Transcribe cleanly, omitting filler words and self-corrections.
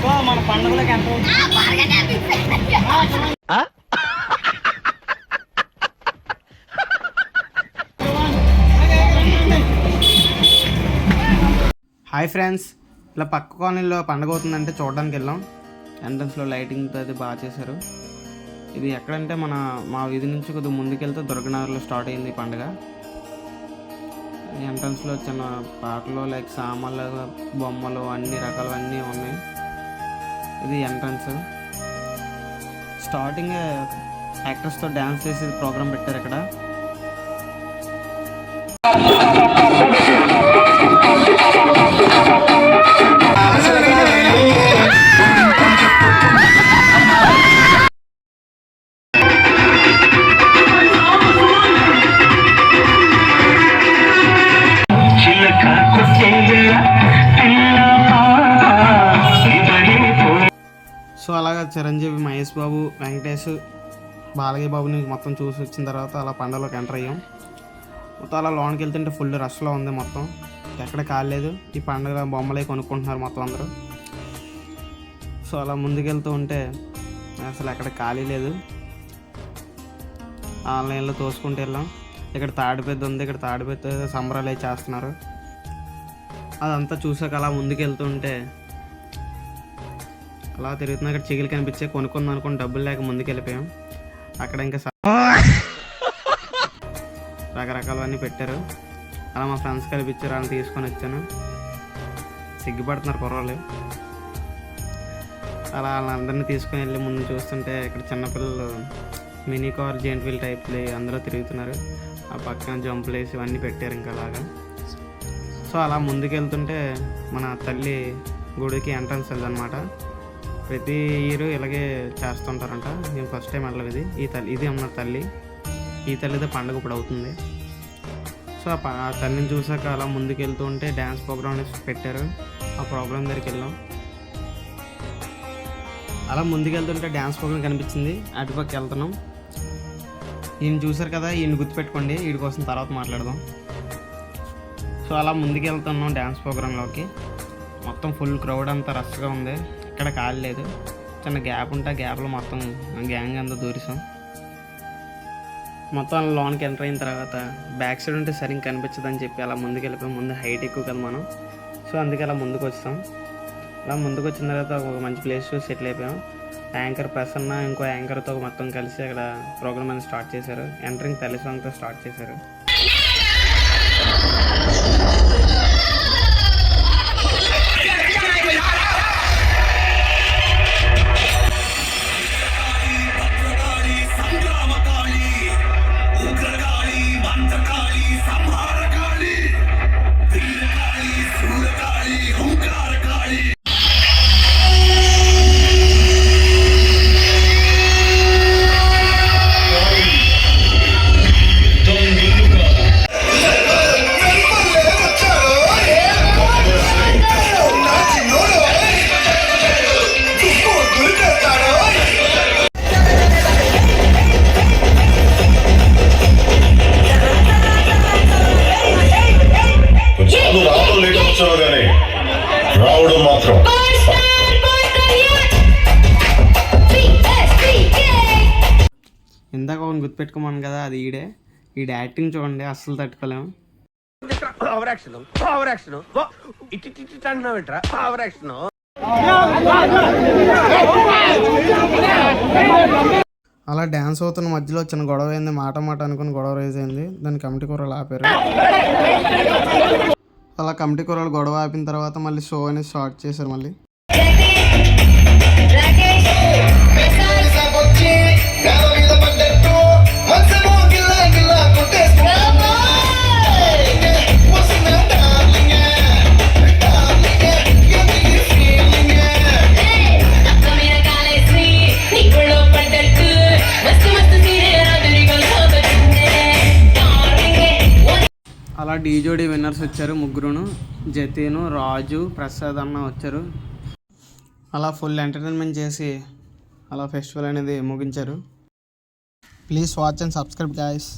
మన పండుగలకి ఎంత హాయ్ ఫ్రెండ్స్, ఇలా పక్క కాలనీలో పండుగ అవుతుందంటే చూడడానికి వెళ్ళాం. ఎంట్రన్స్లో లైటింగ్ అది బాగా చేశారు. ఇది ఎక్కడంటే మా వీధి నుంచి కొద్దిగా ముందుకెళ్తే దుర్గనగర్లో స్టార్ట్ అయింది పండుగ. ఎంట్రన్స్లో చిన్న పాటలు లైక్ సామాన్లు, బొమ్మలు, అన్ని రకాలు అన్నీ ఉన్నాయి. ఇది ఎంట్రన్స్. స్టార్టింగ్ యాక్టర్స్తో డ్యాన్స్ చేసి ప్రోగ్రామ్ పెట్టారు ఇక్కడ. సో అలాగా చిరంజీవి, మహేష్ బాబు, వెంకటేష్, బాలయ్య బాబుని మొత్తం చూసి వచ్చిన తర్వాత అలా పండుగలోకి ఎంటర్ అయ్యాం. మొత్తం అలా లోనికి వెళ్తుంటే ఫుల్ రష్లో ఉంది. మొత్తం ఎక్కడ కాలేదు. ఈ పండుగ బొమ్మలే కొనుక్కుంటున్నారు మొత్తం అందరూ. సో అలా ముందుకెళ్తూ ఉంటే అసలు ఎక్కడ ఖాళీ లేదు. ఆన్లైన్లో తోసుకుంటూ వెళ్ళాం. ఇక్కడ తాడిపెద్ద ఉంది. ఇక్కడ తాడిపెద్ద సంబరాలు చేస్తున్నారు. అదంతా చూసాక అలా ముందుకెళ్తుంటే అలా తిరుగుతున్నా. అక్కడ చిగులు కనిపించే కొనుక్కుందాం అనుకుని డబ్బులు లేక ముందుకు వెళ్ళిపోయాం. అక్కడ ఇంకా రకరకాలవన్నీ పెట్టారు. అలా మా ఫ్రెండ్స్ కనిపించారు, అలా తీసుకొని వచ్చాను. సిగ్గుపడుతున్నారు కుర్రోళ్ళు. అలా వాళ్ళందరినీ తీసుకొని వెళ్ళి ముందు చూస్తుంటే ఇక్కడ చిన్నపిల్లలు మినీ కార్, జెయింట్ వీల్ టైప్లు అందరూ తిరుగుతున్నారు. ఆ పక్కన జంపులు వేసి ఇవన్నీ పెట్టారు ఇంకా అలాగా. సో అలా ముందుకు వెళ్తుంటే మన తల్లి గుడికి ఎంట్రన్స్ వెళ్ళదన్నమాట. ప్రతి ఇయర్ ఇలాగే చేస్తుంటారంట. నేను ఫస్ట్ టైం వెళ్ళలేదు. ఇది అన్నారు తల్లి. ఈ తల్లిదే పండుగ ఇప్పుడు అవుతుంది. సో ఆ తల్లిని చూసాక అలా ముందుకు వెళ్తూ ఉంటే డ్యాన్స్ ప్రోగ్రామ్ పెట్టారు. ఆ ప్రోగ్రామ్ దగ్గరికి వెళ్ళాం. అలా ముందుకు వెళ్తుంటే డ్యాన్స్ ప్రోగ్రామ్ కనిపించింది. అటుపక్క వెళ్తున్నాం. ఈయన చూసారు కదా, ఈయన గుర్తుపెట్టుకోండి. వీడి కోసం తర్వాత మాట్లాడదాం. సో అలా ముందుకు వెళ్తున్నాం డ్యాన్స్ ప్రోగ్రాంలోకి. మొత్తం ఫుల్ క్రౌడ్ అంతా రష్గా ఉంది. ఇక్కడ ఖాళీ లేదు. చిన్న గ్యాప్ ఉంటే ఆ గ్యాప్లో మొత్తం గ్యాంగ్ అంతా దూరిసాం. మొత్తం లోన్కి ఎంటర్ అయిన తర్వాత బ్యాక్ సైడ్ ఉంటే సరిగ్గా కనిపించదని చెప్పి అలా ముందుకు వెళ్ళిపోయాం. ముందు హైట్ ఎక్కువ కదా మనం. సో అందుకే అలా ముందుకు వచ్చాం. అలా ముందుకు వచ్చిన తర్వాత ఒక మంచి ప్లేస్ చూసి సెటిల్ అయిపోయాం. యాంకర్ ప్రసన్న ఇంకో యాంకర్తో మొత్తం కలిసి అక్కడ ప్రోగ్రామ్ అనేది స్టార్ట్ చేశారు. ఎంటరింగ్ తల్లి సాంగ్తో స్టార్ట్ చేశారు. రావడం మాత్రం ఇందాక ఒకటి గుర్తుపెట్టుకోమను కదా, అది ఈడ యాక్టింగ్ చూడండి, అస్సలు తట్టుకోలేము. అలా డ్యాన్స్ అవుతున్న మధ్యలో చిన్న గొడవ అయింది. మాట అనుకుని గొడవ రైజ్ అయింది. దాన్ని కమిటీ కూరలు ఆపారు. అలా కమిటీ కూరలు గొడవ ఆపిన తర్వాత మళ్ళీ షో అనేది స్టార్ట్ చేశారు. మళ్ళీ అలా డీజోడీ విన్నర్స్ వచ్చారు. ముగ్గురును, జతీను, రాజు, ప్రసాద్ అన్న వచ్చారు. అలా ఫుల్ ఎంటర్టైన్మెంట్ చేసి అలా ఫెస్టివల్ అనేది ముగించారు. Please watch and subscribe guys.